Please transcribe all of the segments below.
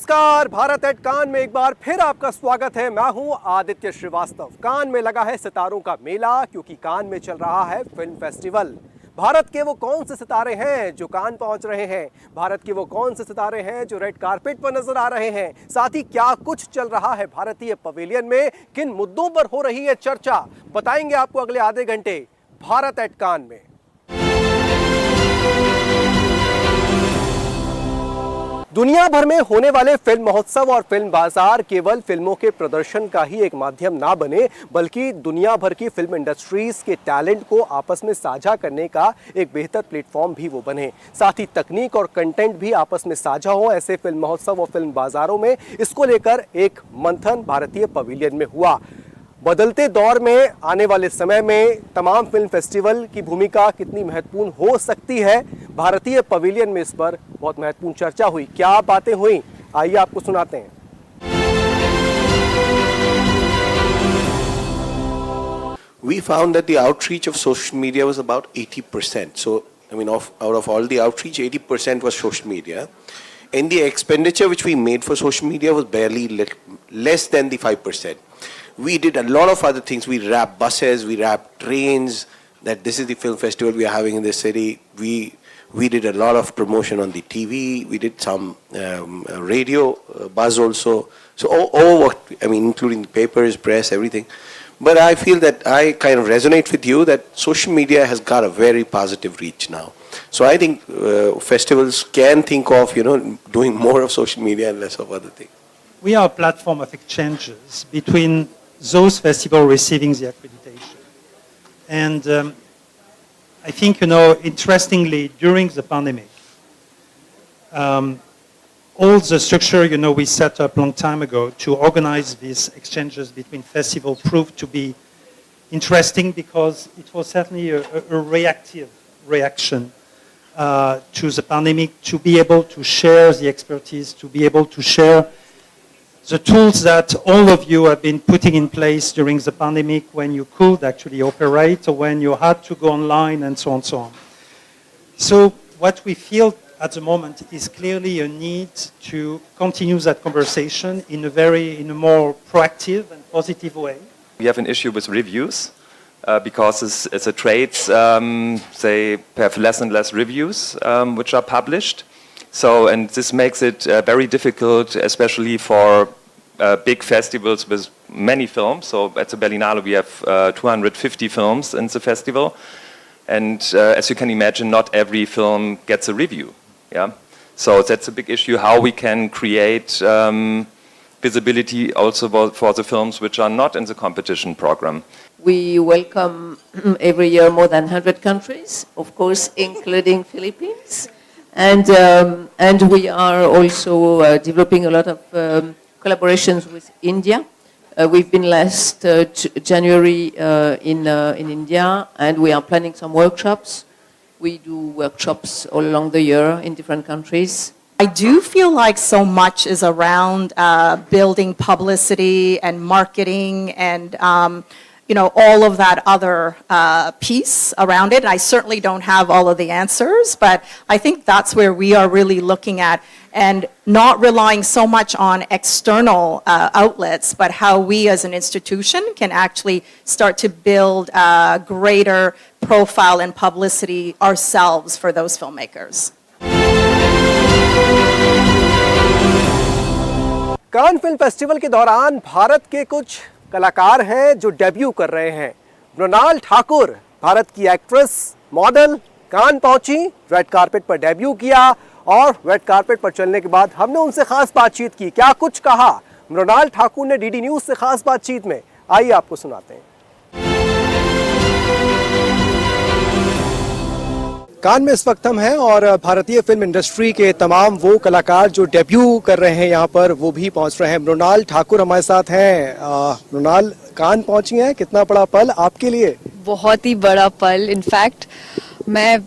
नमस्कार, भारत एट कान में एक बार फिर आपका स्वागत है। मैं हूं आदित्य श्रीवास्तव। कान में लगा है सितारों का मेला, क्योंकि कान में चल रहा है फिल्म फेस्टिवल। भारत के वो कौन से सितारे हैं जो कान पहुंच रहे हैं? भारत के वो कौन से सितारे हैं जो रेड कारपेट पर नजर आ रहे हैं? साथ ही क्या कुछ चल रहा है भारतीय पवेलियन में? किन मुद्दों पर हो रही है चर्चा? बताएंगे आपको अगले आधे घंटे भारत एट कान में। दुनिया भर में होने वाले फिल्म महोत्सव और फिल्म बाजार केवल फिल्मों के प्रदर्शन का ही एक माध्यम ना बने, बल्कि दुनिया भर की फिल्म इंडस्ट्रीज के टैलेंट को आपस में साझा करने का एक बेहतर प्लेटफॉर्म भी वो बने। साथ ही तकनीक और कंटेंट भी आपस में साझा हो। ऐसे फिल्म महोत्सव और फिल्म बाजारों में इसको लेकर एक मंथन भारतीय पवेलियन में हुआ। बदलते दौर में आने वाले समय में तमाम फिल्म फेस्टिवल की भूमिका कितनी महत्वपूर्ण हो सकती है, भारतीय पवेलियन में इस पर बहुत महत्वपूर्ण चर्चा हुई। क्या बातें हुई, आइए आपको सुनाते हैं। We found that the outreach of social media was about 80%. So, out of all the outreach, 80% was social media. And the expenditure which we made for social media was barely less than the 5%. We did a lot of other things. We wrapped buses, we wrapped trains, that this is the film festival we are having in this city. We did a lot of promotion on the TV. We did some radio buzz also. So including the papers, press, everything. But I feel that I kind of resonate with you that social media has got a very positive reach now. So I think festivals can think of, doing more of social media and less of other things. We are a platform of exchanges between those festivals receiving the accreditation. And I think, interestingly, during the pandemic, all the structure, we set up a long time ago to organize these exchanges between festivals proved to be interesting because it was certainly a reaction to the pandemic, to be able to share the expertise, to be able to share the tools that all of you have been putting in place during the pandemic when you could actually operate or when you had to go online and so on and so on. So what we feel at the moment is clearly a need to continue that conversation in a more proactive and positive way. We have an issue with reviews because as a trade, they have less and less reviews which are published. So, and this makes it very difficult, especially for big festivals with many films. So at the Berlinale we have 250 films in the festival. And as you can imagine, not every film gets a review. Yeah. So that's a big issue, how we can create visibility also for the films which are not in the competition program. We welcome every year more than 100 countries, of course, including Philippines. And we are also developing a lot of collaborations with India. We've been last January in India, and we are planning some workshops. We do workshops all along the year in different countries. I do feel like so much is around building publicity and marketing and all of that other piece around it. I certainly don't have all of the answers, but I think that's where we are really looking at and not relying so much on external outlets, but how we as an institution can actually start to build a greater profile and publicity ourselves for those filmmakers. Cannes film festival के दौरान भारत के कुछ कलाकार हैं जो debut कर रहे हैं। मृणाल ठाकुर, भारत की एक्ट्रेस, मॉडल, कान पहुंची, रेड कारपेट पर डेब्यू किया और रेड कारपेट पर चलने के बाद हमने उनसे खास बातचीत की। क्या कुछ कहा मृणाल ठाकुर ने डीडी न्यूज से खास बातचीत में, आइए आपको सुनाते हैं। कान में इस वक्त हम हैं और भारतीय फिल्म इंडस्ट्री के तमाम वो कलाकार जो डेब्यू कर रहे हैं यहाँ पर, वो भी पहुँच रहे हैं। मृणाल ठाकुर हमारे साथ हैं। मृणाल, कान पहुँची हैं, कितना बड़ा पल आपके लिए? बहुत ही बड़ा पल। इनफैक्ट मैं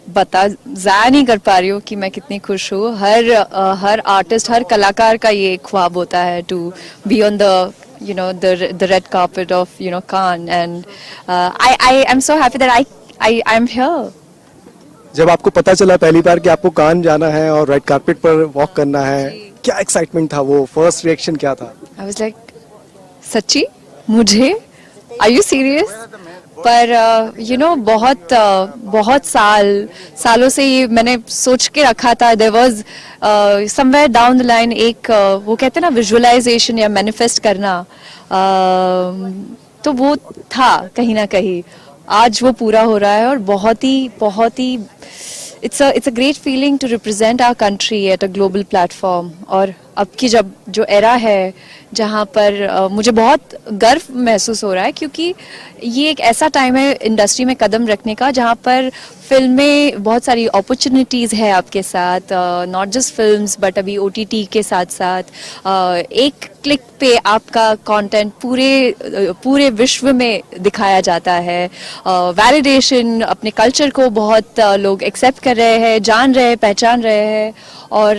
जाया नहीं कर पा रही हूँ कि मैं कितनी खुश हूँ। हर आर्टिस्ट, हर कलाकार का ये ख्वाब होता है to be on the red carpet of Cannes, and I am so happy that I am here. जब आपको पता चला पहली बार कि आपको कान जाना है और रेड कारपेट पर वॉक करना है, क्या एक्साइटमेंट था, वो फर्स्ट रिएक्शन क्या था? आई वाज लाइक सच्ची मुझे, आर यू सीरियस? पर यू नो बहुत सालों से ये मैंने सोच के रखा था. There was somewhere down the line एक वो कहते हैं ना विजुअलाइजेशन या मैनिफेस्ट करना, तो वो था कहीं ना कहीं. आज वो पूरा हो रहा है और बहुत ही it's a great feeling to represent our country at a global platform. और अब की जब जो एरा है जहाँ पर मुझे बहुत गर्व महसूस हो रहा है, क्योंकि ये एक ऐसा टाइम है इंडस्ट्री में कदम रखने का जहाँ पर फिल्में बहुत सारी अपॉर्चुनिटीज़ है आपके साथ, नॉट जस्ट फिल्म्स बट अभी OTT के साथ साथ एक क्लिक पे आपका कंटेंट पूरे विश्व में दिखाया जाता है. वैलिडेशन, अपने कल्चर को बहुत लोग एक्सेप्ट कर रहे हैं, जान रहे हैं, पहचान रहे हैं. और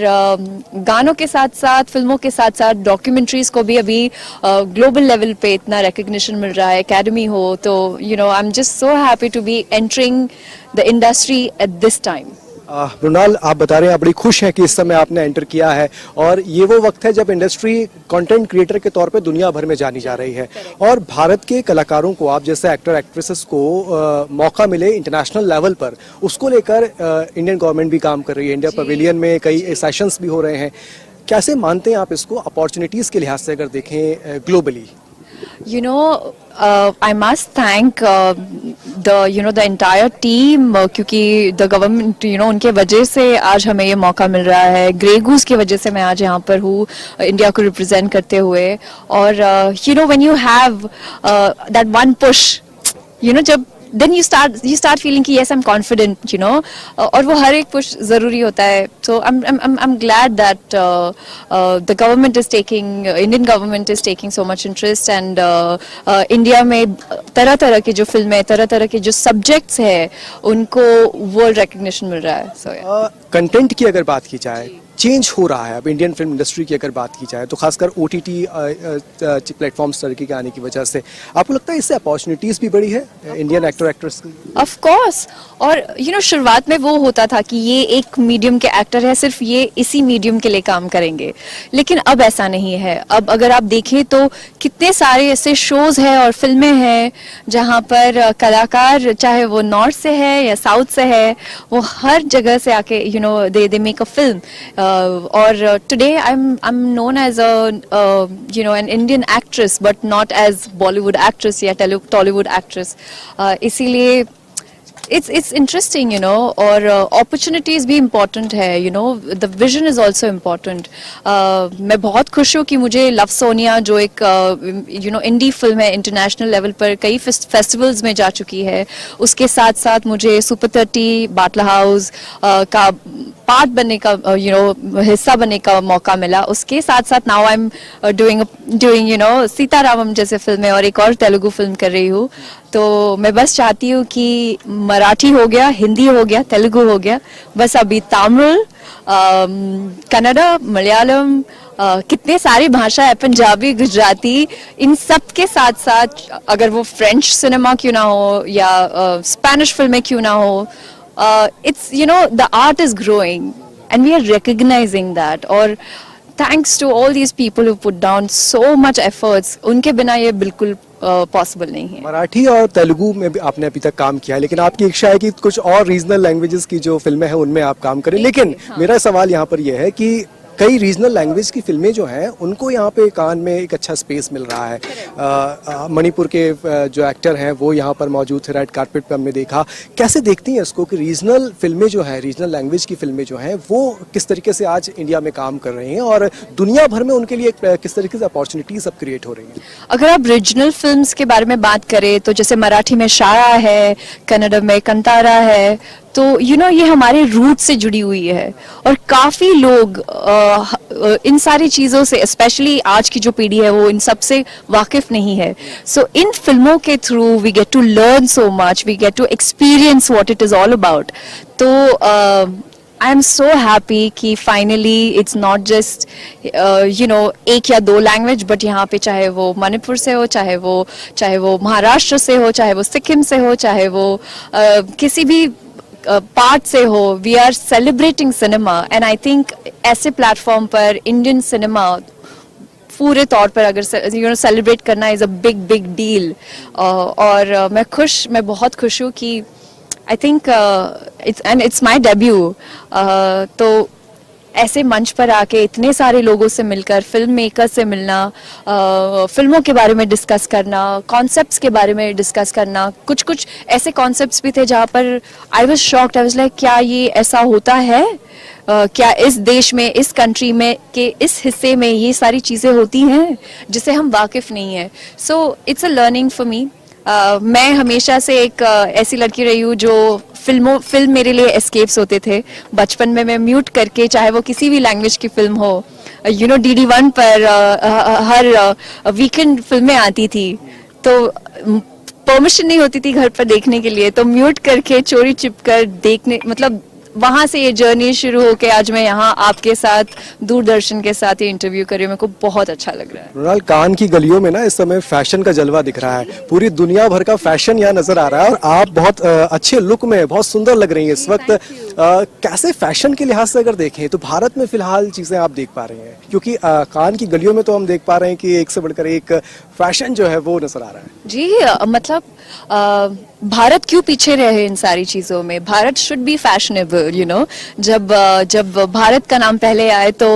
गानों के साथ साथ, फिल्मों के साथ साथ डॉक्यूमेंट्रीज को भी अभी ग्लोबल लेवल पे इतना रिकग्निशन मिल रहा है, एकेडमी हो. तो you know I am just so happy to be entering the industry at this time. Mrinal, आप बता रहे हैं आप बड़ी खुश हैं कि इस समय आपने एंटर किया है, और ये वो वक्त है जब इंडस्ट्री कंटेंट क्रिएटर के तौर पे दुनिया भर में जानी जा रही है. और भारत के कलाकारों को, आप जैसे एक्टर एक्ट्रेसेस को मौका मिले इंटरनेशनल लेवल पर, उसको लेकर इंडियन गवर्नमेंट भी काम कर रही है. इंडिया पवेलियन में कई सेशंस भी हो रहे हैं. कैसे मानते हैं आप इसको अपॉर्चुनिटीज के लिहाज से अगर देखें globally? You know, I must thank the entire team, क्योंकि the government, उनके वजह से आज हमें ये मौका मिल रहा है. ग्रे गूस की वजह से मैं आज यहाँ पर हूँ इंडिया को रिप्रेजेंट करते हुए. और when you have that one push, जब then you start feeling कि yes I'm confident, और वो हर एक push जरूरी होता है. So I'm glad that the government is Indian government is taking so much interest, and India में तरह की जो फिल्में, तरह के जो subjects है, उनको world recognition मिल रहा है. So yeah. कंटेंट की अगर बात की जाए, चेंज हो रहा है अब इंडियन फिल्म इंडस्ट्री की अगर बात की जाए, तो खासकर OTT प्लेटफॉर्म्स तरह के आने की वजह से आपको लगता है इससे अपॉर्चुनिटीज भी बढ़ी है इंडियन एक्टर एक्ट्रेस की? Of course. और शुरुआत में वो होता था कि ये एक मीडियम के एक्टर है, सिर्फ ये इसी मीडियम के लिए काम करेंगे, लेकिन अब ऐसा नहीं है. अब अगर आप देखें तो कितने सारे ऐसे शोज हैं और फिल्में हैं जहाँ पर कलाकार, चाहे वो नॉर्थ से है या साउथ से है, वो हर जगह से आके they make a film. Or today I'm known as an Indian actress, but not as Bollywood actress या Tollywood actress. इसीलिए it's interesting, और opportunities भी important है, the vision is also important. मैं बहुत खुश हूँ कि मुझे लव सोनिया, जो एक इंडी फिल्म है, इंटरनेशनल लेवल पर कई फेस्टिवल्स में जा चुकी है, उसके साथ साथ मुझे सुपर 30 बाटला हाउस का पार्ट बनने का, हिस्सा बनने का मौका मिला. उसके साथ साथ now I am doing Sita Ramam जैसे फिल्में, और एक और तेलुगु फिल्म कर रही हूँ. तो मैं बस चाहती हूँ कि मराठी हो गया, हिंदी हो गया, तेलुगु हो गया, बस अभी तमिल, कन्नड़ा, मलयालम, कितने सारी भाषा है, पंजाबी, गुजराती, इन सब के साथ साथ अगर वो फ्रेंच सिनेमा क्यों ना हो या स्पेनिश फिल्में क्यों ना हो, it's the art is growing and we are recognizing that. और thanks to all these people who put down so much efforts, उनके बिना ये बिल्कुल पॉसिबल नहीं है. मराठी और तेलुगु में भी आपने अभी तक काम किया है, लेकिन आपकी इच्छा है कि कुछ और रीजनल लैंग्वेजेस की जो फिल्में हैं उनमें आप काम करें. लेकिन मेरा सवाल यहाँ पर यह है कि कई रीजनल लैंग्वेज की फिल्में जो हैं उनको यहाँ पे कान में एक अच्छा स्पेस मिल रहा है. मणिपुर के जो एक्टर हैं वो यहाँ पर मौजूद थे, रेड कारपेट पे हमने देखा. कैसे देखती हैं इसको कि रीजनल फिल्में जो हैं, रीजनल लैंग्वेज की फिल्में जो हैं, वो किस तरीके से आज इंडिया में काम कर रही हैं और दुनिया भर में उनके लिए किस तरीके से अपॉर्चुनिटीज अब क्रिएट हो रही हैं? अगर आप रीजनल फिल्म्स के बारे में बात करें तो जैसे मराठी में शारा है, कन्नड़ में कंतारा है, तो ये हमारे रूट से जुड़ी हुई है. और काफी लोग इन सारी चीजों से, स्पेशली आज की जो पीढ़ी है, वो इन सब से वाकिफ नहीं है. सो इन फिल्मों के through we get to learn so much, we get to experience what it is all about. तो आई एम सो हैप्पी कि फाइनली इट्स नॉट जस्ट एक या दो लैंग्वेज, बट यहाँ पे चाहे वो मणिपुर से हो, चाहे वो महाराष्ट्र से हो, चाहे वो सिक्किम से हो, चाहे वो किसी भी पार्ट से हो. We are celebrating cinema and I think ऐसे प्लेटफॉर्म पर इंडियन सिनेमा पूरे तौर पर अगर सेलिब्रेट करना इज़ अ बिग डील. और मैं बहुत खुश हूँ कि I think it's my debut. तो ऐसे मंच पर आके इतने सारे लोगों से मिलकर, फिल्म मेकर से मिलना, फिल्मों के बारे में डिस्कस करना, कॉन्सेप्ट्स के बारे में डिस्कस करना. कुछ ऐसे कॉन्सेप्ट्स भी थे जहाँ पर I was shocked. I was like क्या ये ऐसा होता है? क्या इस देश में, इस कंट्री में के इस हिस्से में ये सारी चीज़ें होती हैं जिससे हम वाकिफ नहीं है. So it's a learning for me. मैं हमेशा से एक ऐसी लड़की रही हूँ जो फिल्म मेरे लिए एस्केप्स होते थे. बचपन में मैं म्यूट करके, चाहे वो किसी भी लैंग्वेज की फिल्म हो, DD1 पर हर वीकेंड फिल्में आती थी, तो परमिशन नहीं होती थी घर पर देखने के लिए, तो म्यूट करके चोरी छिप कर देखने, मतलब वहाँ से ये जर्नी शुरू होके आज मैं यहाँ आपके साथ, दूरदर्शन के साथ ये इंटरव्यू कर रही हूँ. मेरे को बहुत अच्छा लग रहा है. मृणाल, कान की गलियों में ना इस समय फैशन का जलवा दिख रहा है. पूरी दुनिया भर का फैशन यहाँ नजर आ रहा है और आप बहुत अच्छे लुक में, बहुत सुंदर लग रही हैं इस वक्त. कैसे फैशन के लिहाज से अगर देखें तो भारत में फिलहाल चीजें आप देख पा रहे हैं, क्योंकि कान की गलियों में तो हम देख पा रहे हैं कि एक से बढ़कर एक फैशन जो है वो नजर आ रहा है. जी, मतलब भारत क्यों पीछे रहे इन सारी चीज़ों में? भारत शुड बी फैशनेबल, जब भारत का नाम पहले आए तो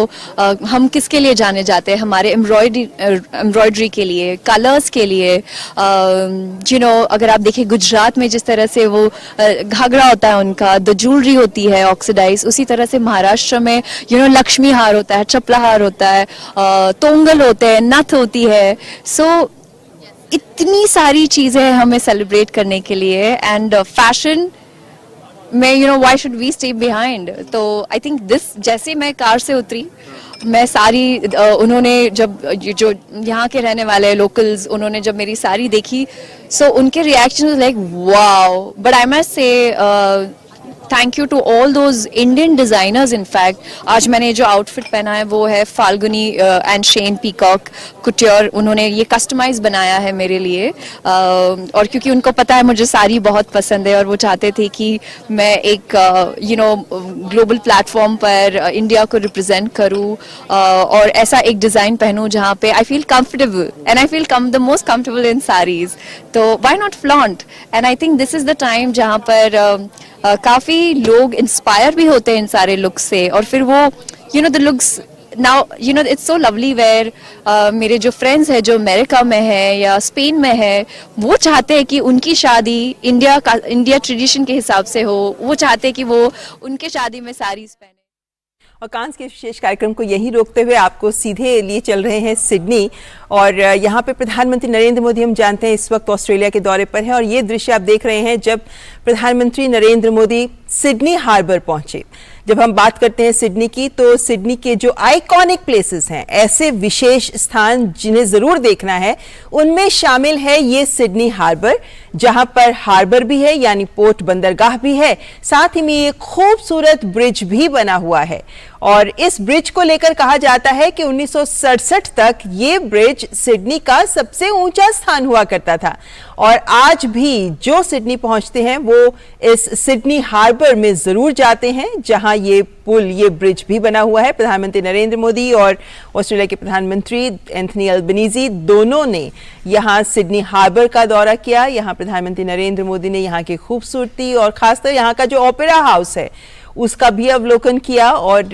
हम किसके लिए जाने जाते हैं? हमारे एम्ब्रॉयडरी के लिए, कलर्स के लिए. अगर आप देखिए गुजरात में जिस तरह से वो घाघरा होता है उनका, द ज्वेलरी होती है ऑक्सीडाइज, उसी तरह से महाराष्ट्र में लक्ष्मी हार होता है, चपला हार होता है, तोंगल होते हैं, नथ होती है. सो इतनी सारी चीजें हमें सेलिब्रेट करने के लिए. एंड फैशन में why should we stay behind? तो आई थिंक दिस, जैसे मैं कार से उतरी, मैं सारी उन्होंने जब जो यहाँ के रहने वाले लोकल्स, उन्होंने जब मेरी साड़ी देखी, सो उनके reaction like wow. But I must say thank you to all those Indian designers. In fact आज मैंने जो आउटफिट पहना है वो है Falguni and Shane Peacock couture. उन्होंने ये कस्टमाइज बनाया है मेरे लिए, और क्योंकि उनको पता है मुझे साड़ी बहुत पसंद है और वो चाहते थे कि मैं एक ग्लोबल प्लेटफॉर्म पर इंडिया को रिप्रेजेंट करूँ और ऐसा एक डिज़ाइन पहनूँ जहाँ पे I feel comfortable and I feel the most comfortable in saris. तो why not flaunt? And I think this is the time जहाँ पर काफी लोग इंस्पायर भी होते हैं इन सारे लुक्स से. और फिर वो the looks now it's so lovely where मेरे जो फ्रेंड्स हैं जो अमेरिका में है या स्पेन में है, वो चाहते हैं कि उनकी शादी इंडिया ट्रेडिशन के हिसाब से हो. वो चाहते हैं कि वो उनके शादी में साड़ीज पहने. और कांस के विशेष कार्यक्रम को यहीं रोकते हुए आपको सीधे लिए चल रहे हैं सिडनी. और यहाँ पे प्रधानमंत्री नरेंद्र मोदी, हम जानते हैं इस वक्त ऑस्ट्रेलिया के दौरे पर हैं, और ये दृश्य आप देख रहे हैं जब प्रधानमंत्री नरेंद्र मोदी सिडनी हार्बर पहुंचे. जब हम बात करते हैं सिडनी की, तो सिडनी के जो आइकॉनिक प्लेसेस हैं, ऐसे विशेष स्थान जिन्हें ज़रूर देखना है, उनमें शामिल है ये सिडनी हार्बर, जहां पर हार्बर भी है यानी पोर्ट बंदरगाह भी है, साथ ही में एक खूबसूरत ब्रिज भी बना हुआ है. और इस ब्रिज को लेकर कहा जाता है कि 1967 तक ये ब्रिज सिडनी का सबसे ऊंचा स्थान हुआ करता था. और आज भी जो सिडनी पहुंचते हैं वो इस सिडनी हार्बर में ज़रूर जाते हैं, जहां ये पुल, ये ब्रिज भी बना हुआ है. प्रधानमंत्री नरेंद्र मोदी और ऑस्ट्रेलिया के प्रधानमंत्री एंथनी अल्बनीज़ी दोनों ने यहाँ सिडनी हार्बर का दौरा किया. यहाँ प्रधानमंत्री नरेंद्र मोदी ने यहाँ की खूबसूरती और खासकर यहाँ का जो ओपेरा हाउस है उसका भी अवलोकन किया, और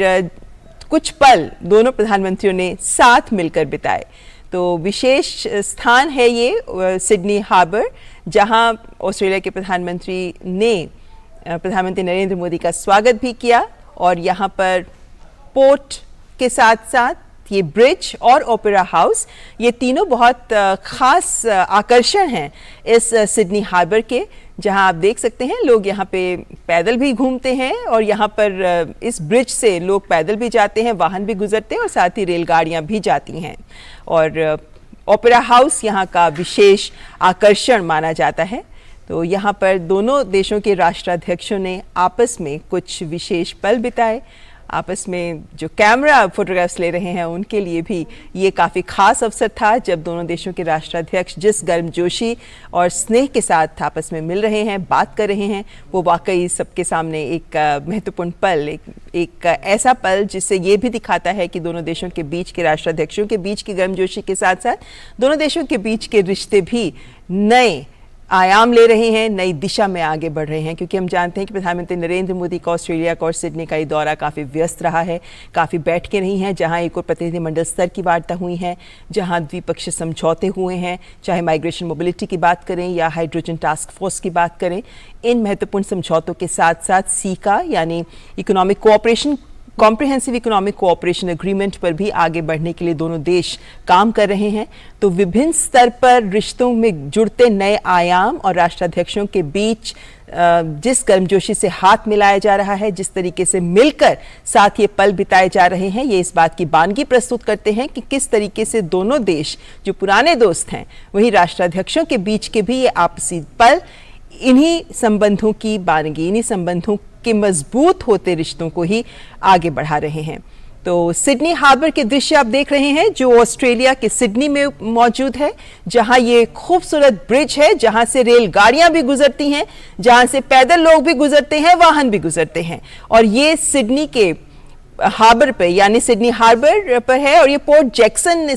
कुछ पल दोनों प्रधानमंत्रियों ने साथ मिलकर बिताए. तो विशेष स्थान है ये सिडनी हार्बर, जहां ऑस्ट्रेलिया के प्रधानमंत्री ने प्रधानमंत्री नरेंद्र मोदी का स्वागत भी किया. और यहाँ पर पोर्ट के साथ साथ ये ब्रिज और ओपेरा हाउस, ये तीनों बहुत खास आकर्षण हैं इस सिडनी हार्बर के, जहां आप देख सकते हैं लोग यहाँ पे पैदल भी घूमते हैं, और यहाँ पर इस ब्रिज से लोग पैदल भी जाते हैं, वाहन भी गुजरते हैं, और साथ ही रेलगाड़ियाँ भी जाती हैं. और ओपेरा हाउस यहाँ का विशेष आकर्षण माना जाता है. तो यहाँ पर दोनों देशों के राष्ट्राध्यक्षों ने आपस में कुछ विशेष पल बिताए. आपस में जो कैमरा फोटोग्राफ्स ले रहे हैं उनके लिए भी ये काफ़ी खास अवसर था जब दोनों देशों के राष्ट्राध्यक्ष जिस गर्मजोशी और स्नेह के साथ आपस में मिल रहे हैं, बात कर रहे हैं, वो वाकई सबके सामने एक महत्वपूर्ण पल, एक ऐसा पल जिससे ये भी दिखाता है कि दोनों देशों के बीच के राष्ट्राध्यक्षों के बीच की गर्मजोशी के साथ साथ दोनों देशों के बीच के रिश्ते भी नए आयाम ले रहे हैं, नई दिशा में आगे बढ़ रहे हैं। क्योंकि हम जानते हैं कि प्रधानमंत्री नरेंद्र मोदी का ऑस्ट्रेलिया का और सिडनी का ये दौरा काफ़ी व्यस्त रहा है, काफ़ी बैठकें रही हैं, जहां एक और प्रतिनिधिमंडल स्तर की वार्ता हुई है, जहां द्विपक्षीय समझौते हुए हैं, चाहे माइग्रेशन मोबिलिटी की बात करें या हाइड्रोजन टास्क फोर्स की बात करें। इन महत्वपूर्ण समझौतों के साथ साथ सीका यानी economic cooperation, comprehensive economic cooperation agreement पर भी आगे बढ़ने के लिए दोनों देश काम कर रहे हैं। तो विभिन्न स्तर पर रिश्तों में जुड़ते नए आयाम और राष्ट्राध्यक्षों के बीच जिस गर्मजोशी से हाथ मिलाया जा रहा है, जिस तरीके से मिलकर साथ ये पल बिताए जा रहे हैं, ये इस बात की बानगी प्रस्तुत करते हैं कि किस तरीके से दोनों देश जो पुराने दोस्त हैं वही राष्ट्राध्यक्षों के बीच के भी ये आपसी पल इन्हीं संबंधों की बानगी, इन्हीं संबंधों के मजबूत होते रिश्तों को ही आगे बढ़ा रहे हैं। तो सिडनी हार्बर के दृश्य आप देख रहे हैं जो ऑस्ट्रेलिया के सिडनी में मौजूद है, जहां ये खूबसूरत ब्रिज है, जहां से रेलगाड़ियां भी गुजरती हैं, जहां से पैदल लोग भी गुजरते हैं, वाहन भी गुजरते हैं। और ये सिडनी के हार्बर पे यानी सिडनी हार्बर पर है और ये पोर्ट जैक्सन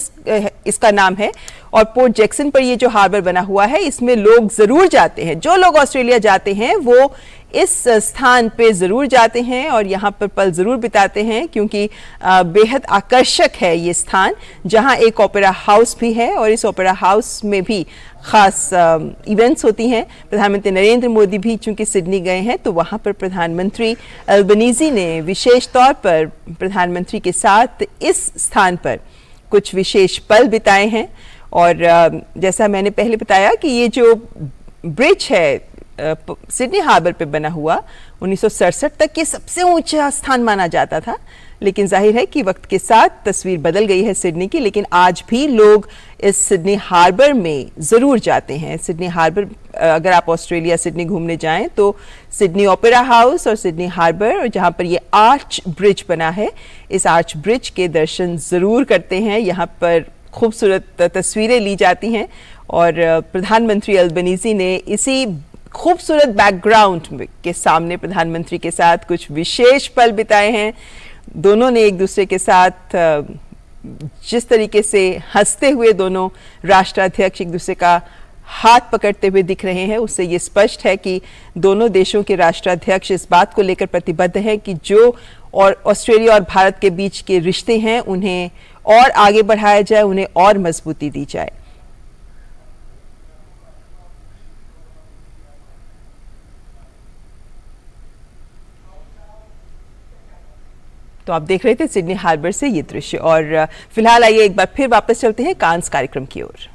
इसका नाम है। और पोर्ट जैक्सन पर ये जो हार्बर बना हुआ है इसमें लोग ज़रूर जाते हैं, जो लोग ऑस्ट्रेलिया जाते हैं वो इस स्थान पे ज़रूर जाते हैं और यहाँ पर पल ज़रूर बिताते हैं, क्योंकि बेहद आकर्षक है ये स्थान, जहाँ एक ओपेरा हाउस भी है और इस ओपेरा हाउस में भी ख़ास इवेंट्स होती हैं। प्रधानमंत्री नरेंद्र मोदी भी चूंकि सिडनी गए हैं तो वहाँ पर प्रधानमंत्री अल्बनीज़ी ने विशेष तौर पर प्रधानमंत्री के साथ इस स्थान पर कुछ विशेष पल बिताए हैं। और जैसा मैंने पहले बताया कि ये जो ब्रिज है सिडनी हार्बर पे बना हुआ 1967 तक ये सबसे ऊंचा स्थान माना जाता था, लेकिन जाहिर है कि वक्त के साथ तस्वीर बदल गई है सिडनी की। लेकिन आज भी लोग इस सिडनी हार्बर में ज़रूर जाते हैं। सिडनी हार्बर, अगर आप ऑस्ट्रेलिया सिडनी घूमने जाएं तो सिडनी ओपेरा हाउस और सिडनी हार्बर, और जहां पर ये आर्च ब्रिज बना है, इस आर्च ब्रिज के दर्शन ज़रूर करते हैं। यहाँ पर खूबसूरत तस्वीरें ली जाती हैं और प्रधानमंत्री अल्बनीज़ी ने इसी खूबसूरत बैकग्राउंड के सामने प्रधानमंत्री के साथ कुछ विशेष पल बिताए हैं। दोनों ने एक दूसरे के साथ जिस तरीके से हंसते हुए दोनों राष्ट्राध्यक्ष एक दूसरे का हाथ पकड़ते हुए दिख रहे हैं, उससे ये स्पष्ट है कि दोनों देशों के राष्ट्राध्यक्ष इस बात को लेकर प्रतिबद्ध हैं कि जो और ऑस्ट्रेलिया और भारत के बीच के रिश्ते हैं उन्हें और आगे बढ़ाया जाए, उन्हें और मजबूती दी जाए। तो आप देख रहे थे सिडनी हार्बर से ये दृश्य। और फिलहाल आइए एक बार फिर वापस चलते हैं कांस कार्यक्रम की ओर।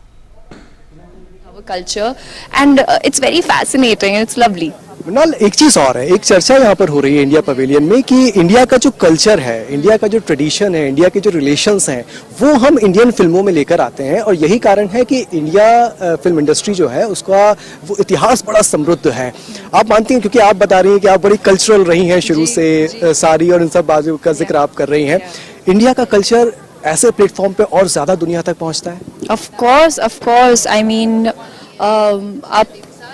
Culture and it's very fascinating. It's lovely. Mrinal, एक चीज और है, एक चर्चा यहाँ पर हो रही है इंडिया पवेलियन में कि इंडिया का जो कल्चर है, इंडिया का जो ट्रेडिशन है, इंडिया के जो रिलेशंस हैं, वो हम इंडियन फिल्मों में लेकर आते हैं। और यही कारण है कि इंडिया फिल्म इंडस्ट्री जो है उसका वो इतिहास बड़ा समृद्ध है। आप मानती हैं, क्योंकि आप बता रही हैं कि आप बड़ी कल्चरल रही हैं शुरू से, सारी और इन सब बातों का जिक्र आप कर रही हैं, इंडिया का कल्चर ऐसे प्लेटफॉर्म पे और ज्यादा दुनिया तक पहुंचता है? Of course. I mean, आप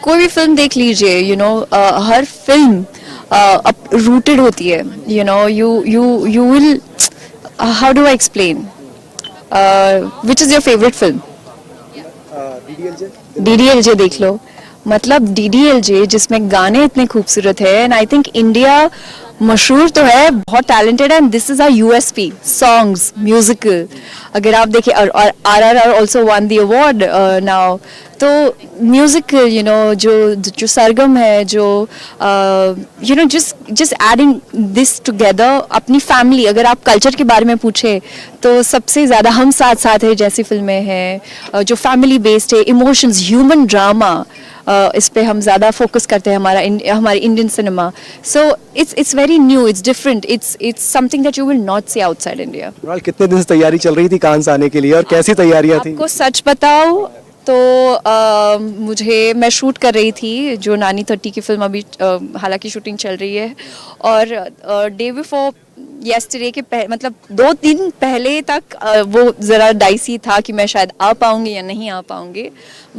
कोई भी फिल्म देख लीजिए, हर फिल्म रूटेड होती है, you will, how do I explain? Which is your favorite film? DDLJ देख लो, मतलब DDLJ जिसमें गाने इतने खूबसूरत है, एंड आई थिंक इंडिया मशहूर तो है, बहुत टैलेंटेड है, and this is our USP, songs, musical. अगर आप देखें, और RRR also won the award now. तो म्यूजिक, जो सरगम है, जो जस्ट एडिंग दिस टुगेदर, अपनी फैमिली, अगर आप कल्चर के बारे में पूछे तो सबसे ज़्यादा हम साथ साथ है जैसी फिल्में हैं, जो फैमिली बेस्ड है, इमोशंस, ह्यूमन ड्रामा, इस पे हम ज़्यादा फोकस करते हैं, हमारी Indian cinema. So it's very new, it's different, it's something that you will not see outside India. कितने दिन से तैयारी चल रही थी कांस आने के लिए और कैसी तैयारियां थी? आपको सच बताओ तो मैं शूट कर रही थी जो नानी 30 की फिल्म, अभी हालांकि शूटिंग चल रही है, और डे बिफोर yesterday के मतलब 2 दिन पहले तक वो ज़रा डाइसी था कि मैं शायद आ पाऊंगी या नहीं आ पाऊंगी,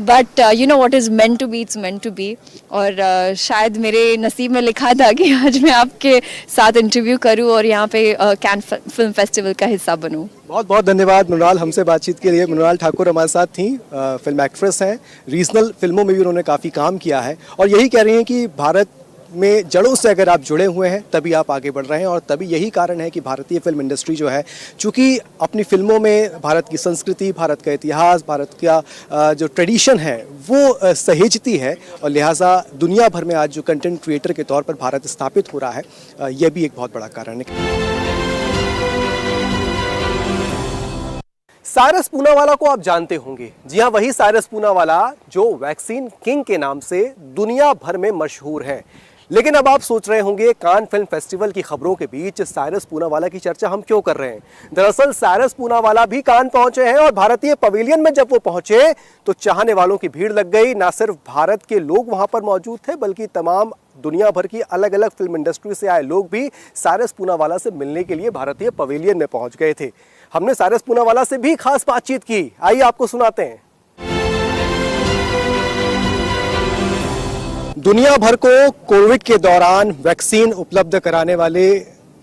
but you know what is meant to be, it's meant to be. और शायद मेरे नसीब में लिखा था कि आज मैं आपके साथ इंटरव्यू करूं और यहाँ पे कैन फिल्म फेस्टिवल का हिस्सा बनूं। बहुत बहुत धन्यवाद मृणाल, हमसे बातचीत के लिए। मृणाल ठाकुर हमारे साथ थी, फिल्म एक्ट्रेस हैं, रीजनल फिल्मों में भी उन्होंने काफ़ी काम किया है और यही कह रही हैं कि भारत में जड़ों से अगर आप जुड़े हुए हैं तभी आप आगे बढ़ रहे हैं और तभी यही कारण है कि भारतीय फिल्म इंडस्ट्री जो है, चूँकि अपनी फिल्मों में भारत की संस्कृति, भारत का इतिहास, भारत का जो ट्रेडिशन है वो सहेजती है और लिहाजा दुनिया भर में आज जो कंटेंट क्रिएटर के तौर पर भारत स्थापित हो रहा है, यह भी एक बहुत बड़ा कारण है। साइरस पूनावाला को आप जानते होंगे। जी हाँ, वही साइरस पूनावाला जो वैक्सीन किंग के नाम से दुनिया भर में मशहूर है। लेकिन अब आप सोच रहे होंगे कान फिल्म फेस्टिवल की खबरों के बीच साइरस पूनावाला की चर्चा हम क्यों कर रहे हैं। दरअसल साइरस पूनावाला भी कान पहुंचे हैं और भारतीय पवेलियन में जब वो पहुंचे तो चाहने वालों की भीड़ लग गई। ना सिर्फ भारत के लोग वहां पर मौजूद थे बल्कि तमाम दुनिया भर की अलग अलग फिल्म इंडस्ट्री से आए लोग भी साइरस पूनावाला से मिलने के लिए भारतीय पवेलियन में पहुंच गए थे। हमने साइरस पूनावाला से भी खास बातचीत की, आइए आपको सुनाते हैं। दुनिया भर को कोविड के दौरान वैक्सीन उपलब्ध कराने वाले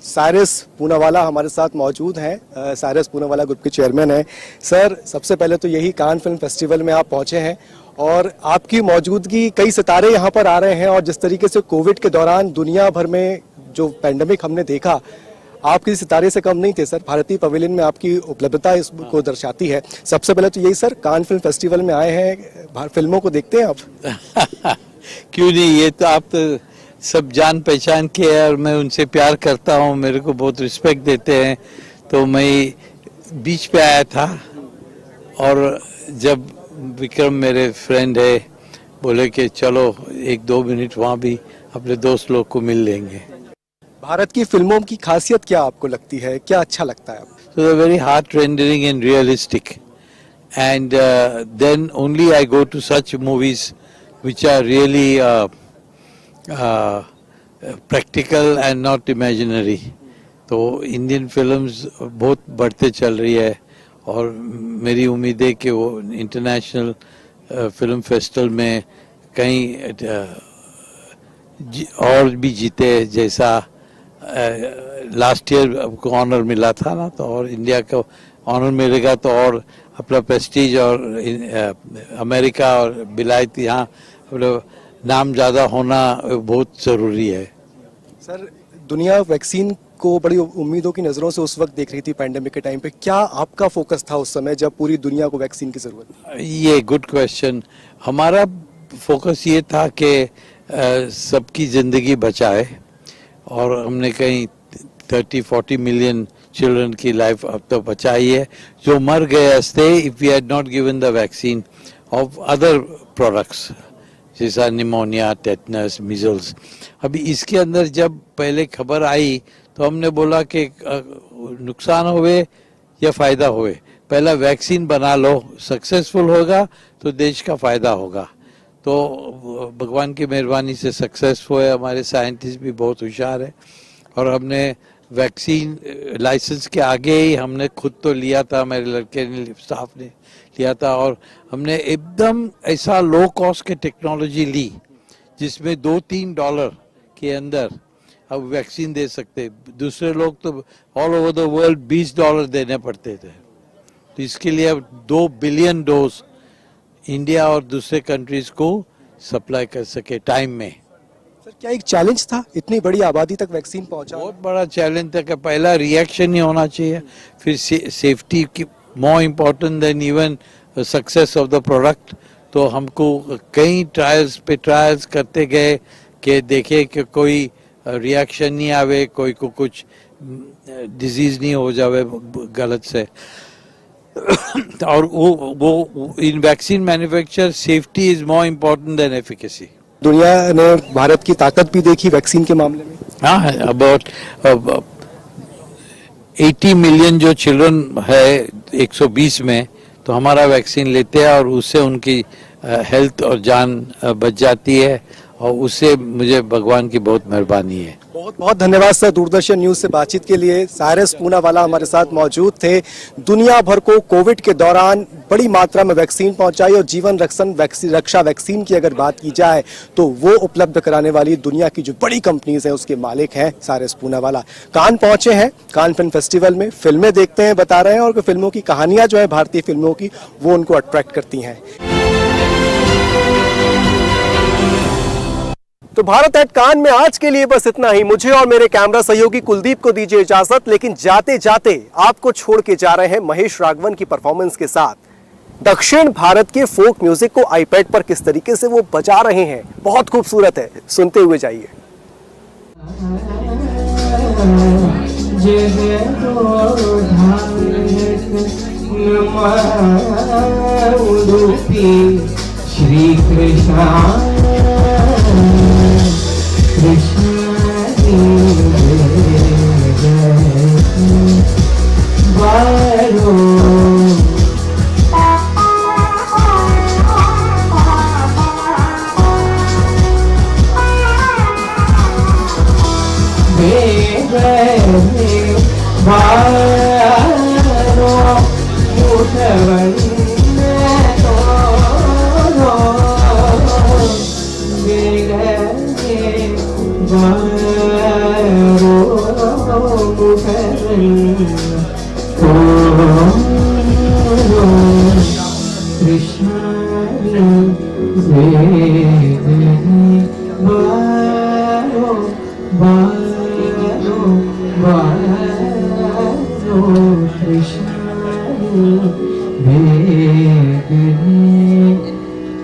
साइरस पूनावाला हमारे साथ मौजूद हैं। साइरस पूनावाला ग्रुप के चेयरमैन हैं। सर, सबसे पहले तो यही कान फिल्म फेस्टिवल में आप पहुंचे हैं और आपकी मौजूदगी, कई सितारे यहाँ पर आ रहे हैं और जिस तरीके से कोविड के दौरान दुनिया भर में जो पैंडेमिक हमने देखा, आप किसी सितारे से कम नहीं थे सर। भारतीय पवेलियन में आपकी उपलब्धता इसको दर्शाती है। सबसे पहले तो यही सर, कान फिल्म फेस्टिवल में आए हैं, फिल्मों को देखते हैं आप? क्यों नहीं, ये तो आप तो सब जान पहचान के हैं और मैं उनसे प्यार करता हूँ, मेरे को बहुत रिस्पेक्ट देते हैं। तो मैं बीच पे आया था और जब विक्रम मेरे फ्रेंड है बोले कि चलो 1-2 मिनट वहाँ भी अपने दोस्त लोग को मिल लेंगे। भारत की फिल्मों की खासियत क्या आपको लगती है, क्या अच्छा लगता है आपको? So they're very heart-rendering and realistic, and then only I go to such movies which are really practical and not imaginary. तो इंडियन फिल्म्स बहुत बढ़ते चल रही है और मेरी उम्मीद है कि वो इंटरनेशनल फिल्म फेस्टिवल में कहीं और भी जीते, जैसा लास्ट ईयर आपको ऑनर मिला था ना, तो और इंडिया को ऑनर मिलेगा तो और अपना प्रेस्टीज और अमेरिका और बिलायत यहाँ अपना नाम ज़्यादा होना बहुत ज़रूरी है। सर, दुनिया वैक्सीन को बड़ी उम्मीदों की नज़रों से उस वक्त देख रही थी पैंडेमिक के टाइम पे। क्या आपका फोकस था उस समय जब पूरी दुनिया को वैक्सीन की ज़रूरत थी? ये गुड क्वेश्चन। हमारा फोकस ये था कि सबकी ज़िंदगी बचाए और हमने कहीं 30-40 मिलियन चिल्ड्रन की लाइफ अब तो बचाई है जो मर गए हंसते if we had not given the vaccine of other products जैसा निमोनिया, टेटनस, मीजल्स। अभी इसके अंदर जब पहले खबर आई तो हमने बोला कि नुकसान होवे या फ़ायदा होवे, पहला वैक्सीन बना लो, सक्सेसफुल होगा तो देश का फ़ायदा होगा। तो भगवान की मेहरबानी से सक्सेसफुल है, हमारे साइंटिस्ट भी बहुत होशियार है और हमने वैक्सीन लाइसेंस के आगे ही हमने खुद तो लिया था, मेरे लड़के ने, स्टाफ ने लिया था और हमने एकदम ऐसा लो कॉस्ट के टेक्नोलॉजी ली जिसमें $2-3 के अंदर अब वैक्सीन दे सकते। दूसरे लोग तो ऑल ओवर द वर्ल्ड $20 देने पड़ते थे। तो इसके लिए अब 2 बिलियन डोज इंडिया और दूसरे कंट्रीज को सप्लाई कर सके टाइम में। सर, क्या एक चैलेंज था इतनी बड़ी आबादी तक वैक्सीन पहुंचाना? बहुत बड़ा चैलेंज था कि पहला रिएक्शन ही होना चाहिए, फिर सेफ्टी की मोर important then even success of the product. तो हमको कई ट्रायल्स पे ट्रायल्स करते गए कि देखे कि कोई रिएक्शन नहीं आवे, कोई को कुछ डिजीज नहीं हो जावे गलत से। और वो in vaccine manufacture safety is more important than efficacy. दुनिया ने भारत की ताकत भी देखी वैक्सीन के मामले में। हाँ, अबाउट 80 मिलियन जो चिल्ड्रन है 120 में, तो हमारा वैक्सीन लेते हैं और उससे उनकी हेल्थ और जान बच जाती है और उससे मुझे भगवान की बहुत मेहरबानी है। बहुत बहुत धन्यवाद सर, दूरदर्शन न्यूज से बातचीत के लिए। साइरस पूनावाला हमारे साथ मौजूद थे। दुनिया भर को कोविड के दौरान बड़ी मात्रा में वैक्सीन पहुंचाई और जीवन रक्षा वैक्सीन की अगर बात की जाए तो वो उपलब्ध कराने वाली दुनिया की जो बड़ी कंपनीज हैं उसके मालिक हैं साइरस पूनावाला। कान पहुंचे हैं, कान फिल्म फेस्टिवल में फिल्में देखते हैं, बता रहे हैं, और फिल्मों की कहानियां जो है भारतीय फिल्मों की वो उनको अट्रैक्ट करती हैं। तो भारत एट कान में आज के लिए बस इतना ही। मुझे और मेरे कैमरा सहयोगी कुलदीप को दीजिए इजाजत, लेकिन जाते जाते आपको छोड़ के जा रहे हैं महेश राघवन की परफॉर्मेंस के साथ। दक्षिण भारत के फोक म्यूजिक को आईपैड पर किस तरीके से वो बजा रहे हैं, बहुत खूबसूरत है, सुनते हुए जाइए। श्री कृष्ण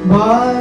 Bye.